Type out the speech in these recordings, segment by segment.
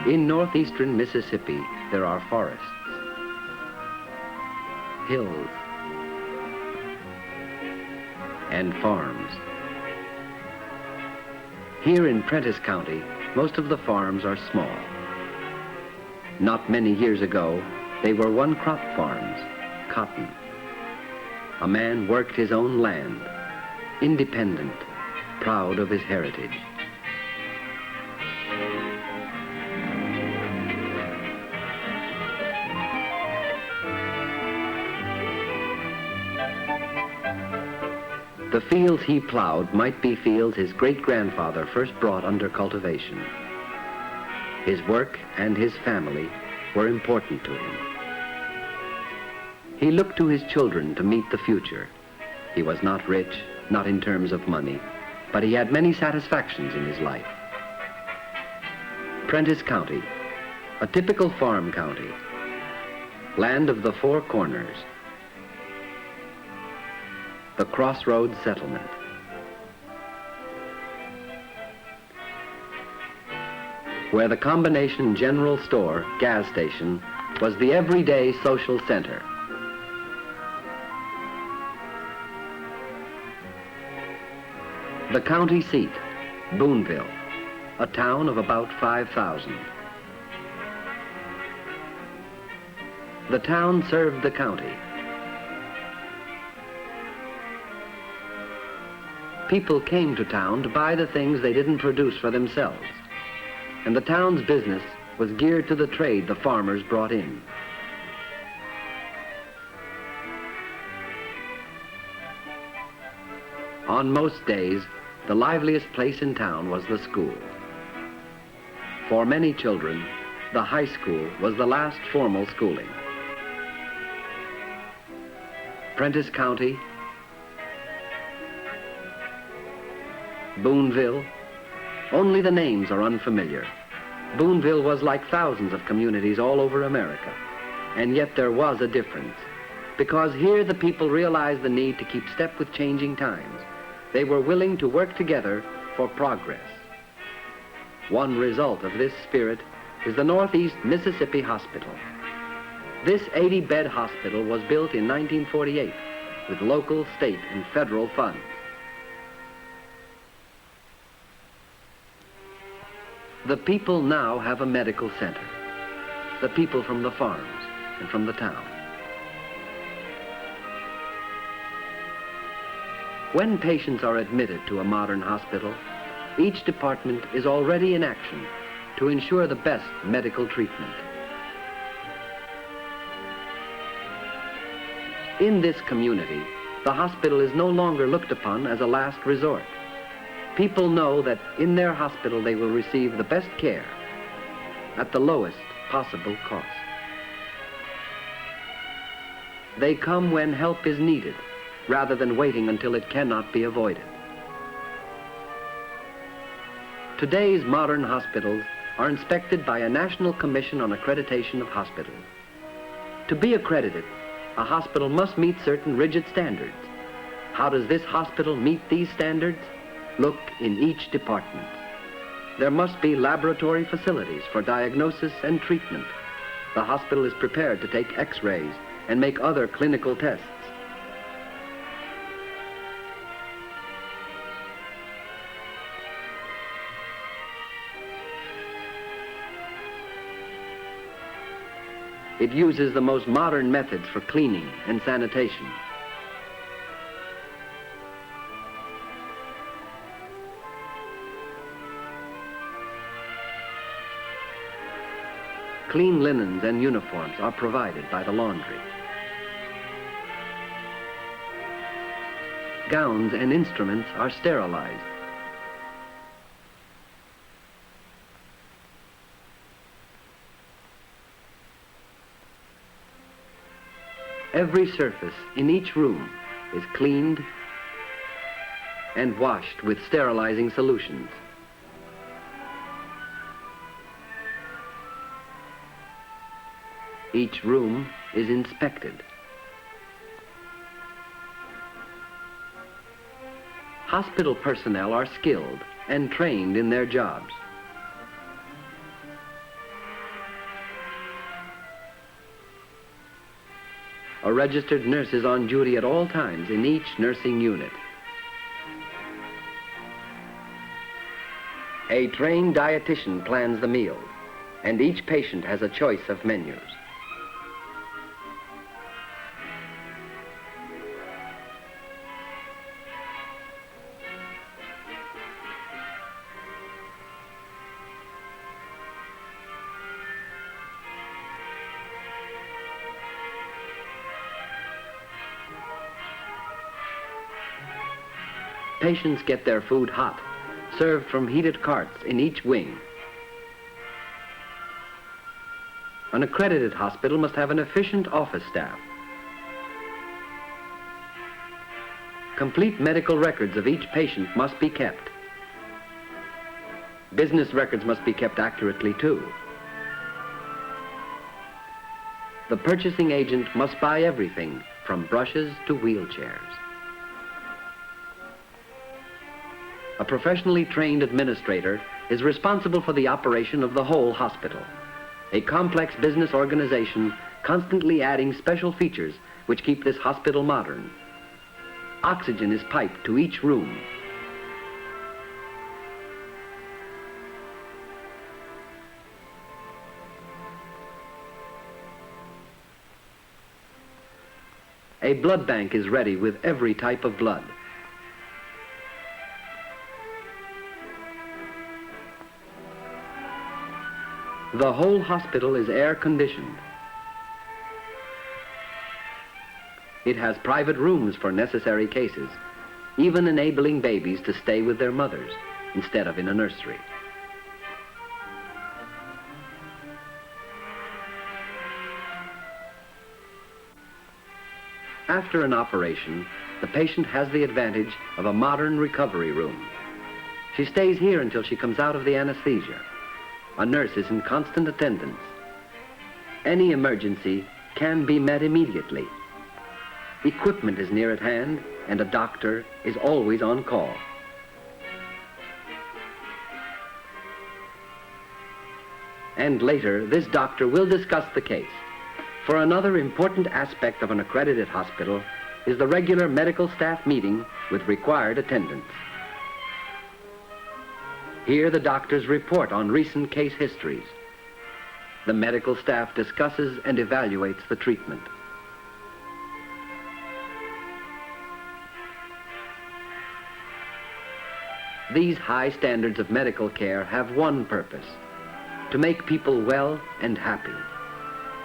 In northeastern Mississippi, there are forests, hills, and farms. Here in Prentiss County, most of the farms are small. Not many years ago, they were one-crop farms, cotton. A man worked his own land, independent, proud of his heritage. The fields he plowed might be fields his great-grandfather first brought under cultivation. His work and his family were important to him. He looked to his children to meet the future. He was not rich, not in terms of money, but he had many satisfactions in his life. Prentiss County, a typical farm county, land of the Four Corners, the Crossroads Settlement. Where the combination general store, gas station, was the everyday social center. The county seat, Booneville, a town of about 5,000. The town served the county. People came to town to buy the things they didn't produce for themselves, and the town's business was geared to the trade the farmers brought in. On most days, the liveliest place in town was the school. For many children, the high school was the last formal schooling. Prentiss County, Booneville, only the names are unfamiliar. Booneville was like thousands of communities all over America, and yet there was a difference, because here the people realized the need to keep step with changing times. They were willing to work together for progress. One result of this spirit is the Northeast Mississippi Hospital. This 80-bed hospital was built in 1948 with local, state, and federal funds. The people now have a medical center, the people from the farms and from the town. When patients are admitted to a modern hospital, each department is already in action to ensure the best medical treatment. In this community, the hospital is no longer looked upon as a last resort. People know that in their hospital they will receive the best care at the lowest possible cost. They come when help is needed, rather than waiting until it cannot be avoided. Today's modern hospitals are inspected by a National Commission on Accreditation of Hospitals. To be accredited, a hospital must meet certain rigid standards. How does this hospital meet these standards? Look in each department. There must be laboratory facilities for diagnosis and treatment. The hospital is prepared to take X-rays and make other clinical tests. It uses the most modern methods for cleaning and sanitation. Clean linens and uniforms are provided by the laundry. Gowns and instruments are sterilized. Every surface in each room is cleaned and washed with sterilizing solutions. Each room is inspected. Hospital personnel are skilled and trained in their jobs. or registered nurses on duty at all times in each nursing unit. A trained dietitian plans the meals, and each patient has a choice of menus. Patients get their food hot, served from heated carts in each wing. An accredited hospital must have an efficient office staff. Complete medical records of each patient must be kept. Business records must be kept accurately too. The purchasing agent must buy everything from brushes to wheelchairs. A professionally trained administrator is responsible for the operation of the whole hospital, a complex business organization constantly adding special features which keep this hospital modern. Oxygen is piped to each room. A blood bank is ready with every type of blood. The whole hospital is air-conditioned. It has private rooms for necessary cases, even enabling babies to stay with their mothers instead of in a nursery. After an operation, the patient has the advantage of a modern recovery room. She stays here until she comes out of the anesthesia. A nurse is in constant attendance. Any emergency can be met immediately. Equipment is near at hand, and a doctor is always on call. And later, this doctor will discuss the case. For another important aspect of an accredited hospital is the regular medical staff meeting with required attendance. Here the doctors report on recent case histories. The medical staff discusses and evaluates the treatment. These high standards of medical care have one purpose: to make people well and happy.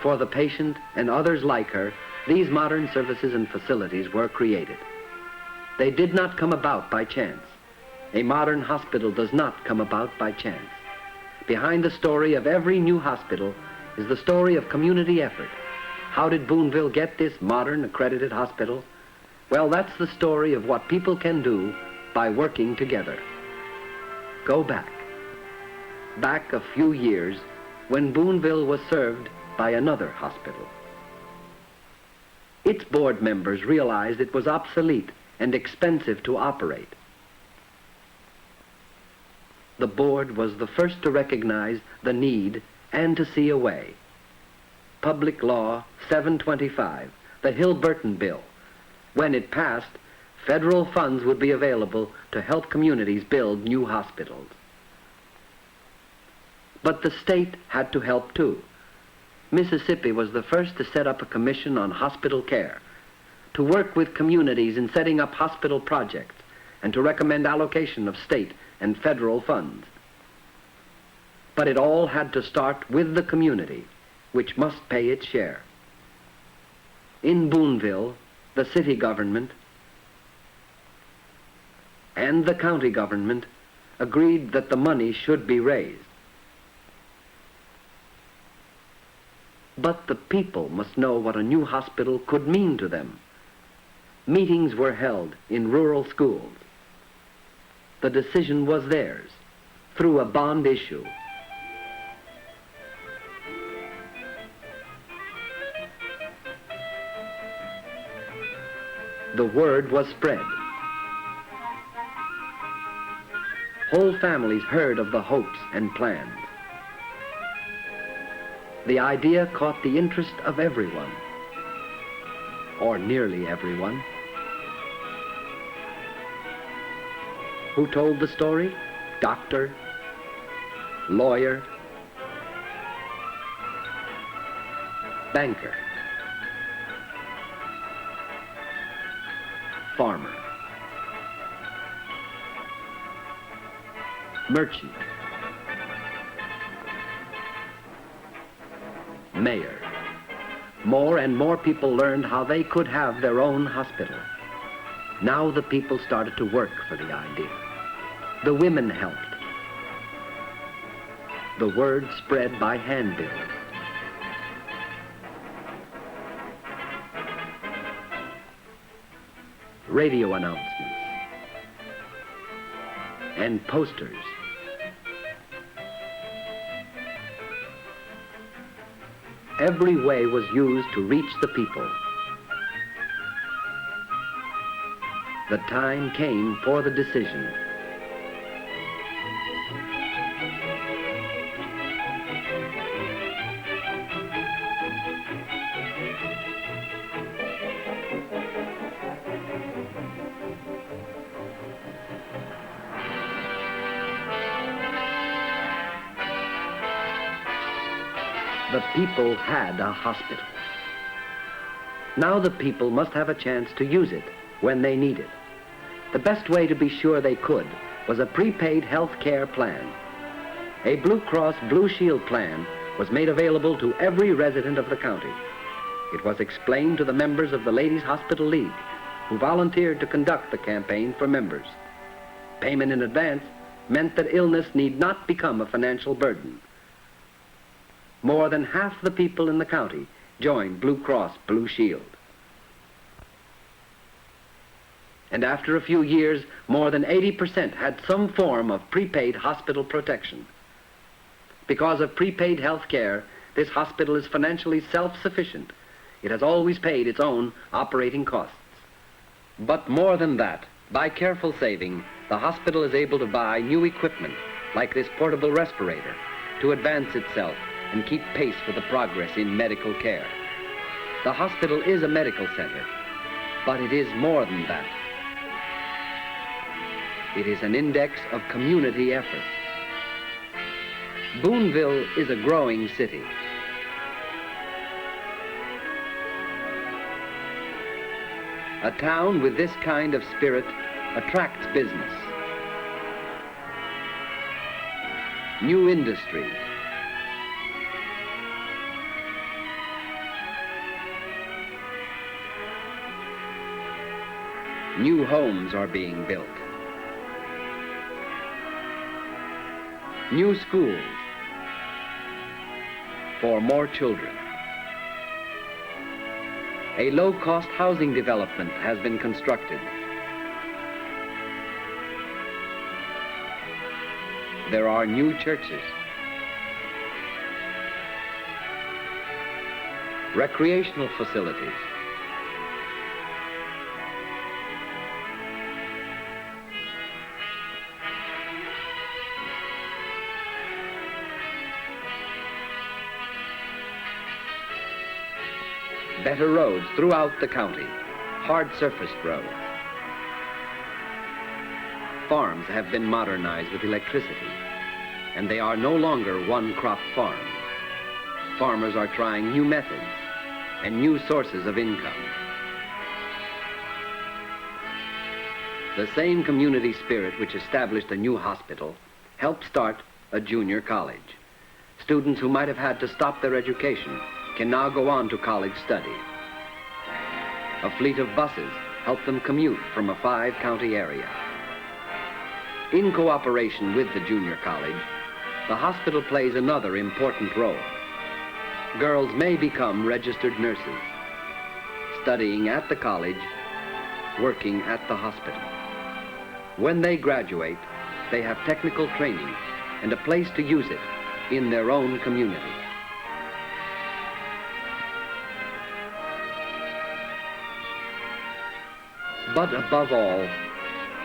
For the patient and others like her, these modern services and facilities were created. They did not come about by chance. A modern hospital does not come about by chance. Behind the story of every new hospital is the story of community effort. How did Booneville get this modern accredited hospital? Well, that's the story of what people can do by working together. Go back a few years when Booneville was served by another hospital. Its board members realized it was obsolete and expensive to operate. The board was the first to recognize the need and to see a way. Public Law 725, the Hill-Burton Bill. When it passed, federal funds would be available to help communities build new hospitals. But the state had to help too. Mississippi was the first to set up a commission on hospital care, to work with communities in setting up hospital projects, and to recommend allocation of state and federal funds. But it all had to start with the community, which must pay its share. In Booneville, the city government and the county government agreed that the money should be raised. But the people must know what a new hospital could mean to them. Meetings were held in rural schools. The decision was theirs through a bond issue. The word was spread. Whole families heard of the hopes and plans. The idea caught the interest of everyone. or nearly everyone. Who told the story? Doctor, lawyer, banker, farmer, merchant, mayor. More and more people learned how they could have their own hospital. Now the people started to work for the idea. The women helped. The word spread by handbills. Radio announcements and posters. Every way was used to reach the people. The time came for the decision. The people had a hospital. Now the people must have a chance to use it when they need it. The best way to be sure they could was a prepaid health care plan. A Blue Cross Blue Shield plan was made available to every resident of the county. It was explained to the members of the Ladies Hospital League, who volunteered to conduct the campaign for members. Payment in advance meant that illness need not become a financial burden. More than half the people in the county joined Blue Cross Blue Shield. And after a few years, more than 80% had some form of prepaid hospital protection. Because of prepaid health care, this hospital is financially self-sufficient. It has always paid its own operating costs. But more than that, by careful saving, the hospital is able to buy new equipment, like this portable respirator, to advance itself and keep pace with the progress in medical care. The hospital is a medical center, but it is more than that. It is an index of community effort. Booneville is a growing city. A town with this kind of spirit attracts business, new industries, new homes are being built. New schools for more children. A low-cost housing development has been constructed. There are new churches, recreational facilities, better roads throughout the county, hard-surfaced roads. Farms have been modernized with electricity, and they are no longer one-crop farms. Farmers are trying new methods and new sources of income. The same community spirit which established a new hospital helped start a junior college. Students who might have had to stop their education can now go on to college study. A fleet of buses help them commute from a 5-county area. In cooperation with the junior college, the hospital plays another important role. Girls may become registered nurses, studying at the college, working at the hospital. When they graduate, they have technical training and a place to use it in their own community. But above all,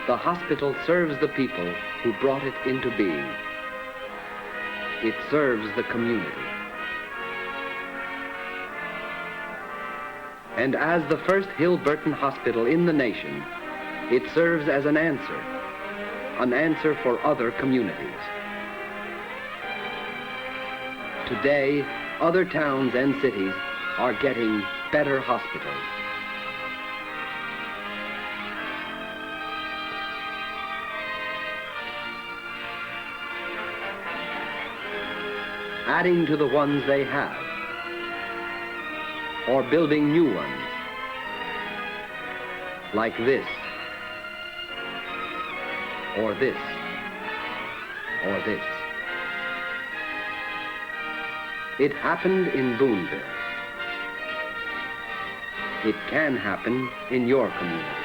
the hospital serves the people who brought it into being. It serves the community. And as the first Hill-Burton hospital in the nation, it serves as an answer for other communities. Today, other towns and cities are getting better hospitals. Adding to the ones they have, or building new ones, like this, or this, or this. It happened in Booneville. It can happen in your community.